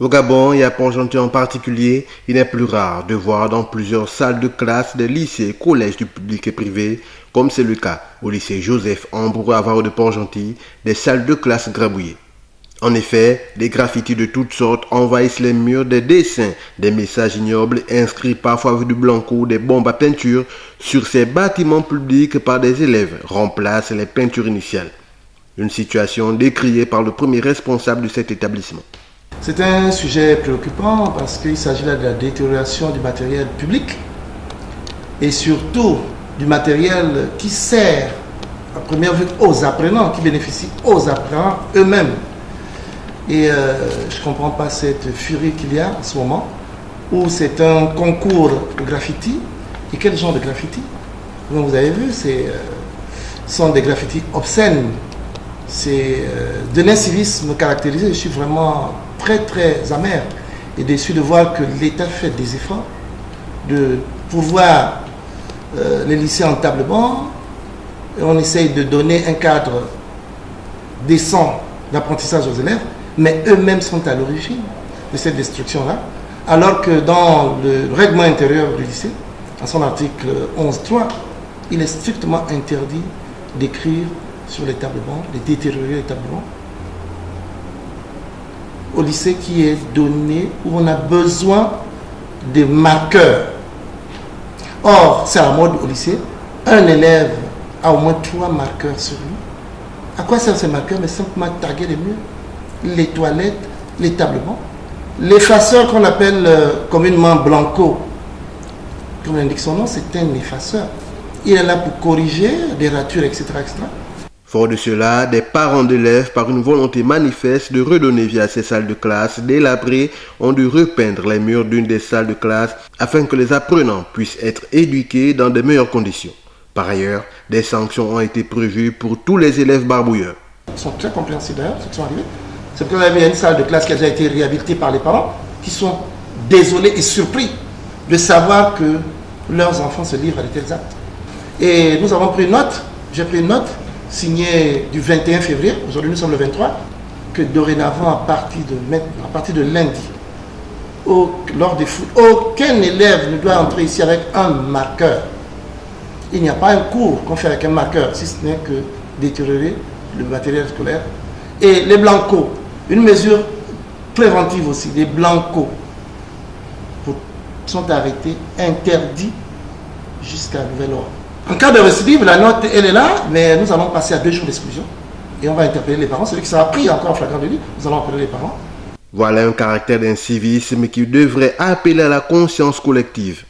Au Gabon et à Port-Gentil en particulier, il est plus rare de voir dans plusieurs salles de classe des lycées et collèges du public et privé, comme c'est le cas au lycée Joseph Ambroux Avaro de Port-Gentil, des salles de classe grabouillées. En effet, des graffitis de toutes sortes envahissent les murs, des dessins, des messages ignobles inscrits parfois avec du blanco, des bombes à peinture sur ces bâtiments publics par des élèves remplacent les peintures initiales. Une situation décriée par le premier responsable de cet établissement. C'est un sujet préoccupant parce qu'il s'agit là de la détérioration du matériel public et surtout du matériel qui sert à première vue aux apprenants, qui bénéficient aux apprenants eux-mêmes. Et je ne comprends pas cette furie qu'il y a en ce moment où c'est un concours de graffiti. Et quel genre de graffiti? Comme vous avez vu, ce sont des graffitis obscènes. C'est de l'incivisme caractérisé. Je suis vraiment très amer et déçu de voir que l'État fait des efforts de pouvoir les lycées en table-banc. On essaye de donner un cadre décent d'apprentissage aux élèves, mais eux-mêmes sont à l'origine de cette destruction-là, alors que dans le règlement intérieur du lycée, à son article 11.3, il est strictement interdit d'écrire sur les tables-bancs, de détériorer les tables-bancs au lycée qui est donné, où on a besoin de marqueurs. Or, c'est à la mode au lycée, un élève a au moins 3 marqueurs sur lui. À quoi servent ces marqueurs? Mais simplement taguer les murs, les toilettes, les tables-bancs. L'effaceur qu'on appelle communément blanco, comme l'indique son nom, c'est un effaceur. Il est là pour corriger des ratures, etc. Fort de cela, des parents d'élèves, par une volonté manifeste de redonner vie à ces salles de classe délabrées, ont dû repeindre les murs d'une des salles de classe afin que les apprenants puissent être éduqués dans de meilleures conditions. Par ailleurs, des sanctions ont été prévues pour tous les élèves barbouilleurs. Ils sont très compréhensifs d'ailleurs, ceux qui sont arrivés. C'est parce qu'il y a une salle de classe qui a déjà été réhabilitée par les parents qui sont désolés et surpris de savoir que leurs enfants se livrent à de tels actes. Et nous avons pris une note, j'ai pris une note, signé du 21 février, aujourd'hui nous sommes le 23, que dorénavant, à partir de lundi, lors des foot, aucun élève ne doit entrer ici avec un marqueur. Il n'y a pas un cours qu'on fait avec un marqueur, si ce n'est que détériorer le matériel scolaire. Et les blancos, une mesure préventive aussi, les blancos sont arrêtés, interdits jusqu'à nouvel ordre. En cas de récidive, la note, elle est là, mais nous allons passer à 2 jours d'exclusion. Et on va interpeller les parents. Celui qui sera pris encore en flagrant délit, nous allons appeler les parents. Voilà un caractère d'incivisme qui devrait appeler à la conscience collective.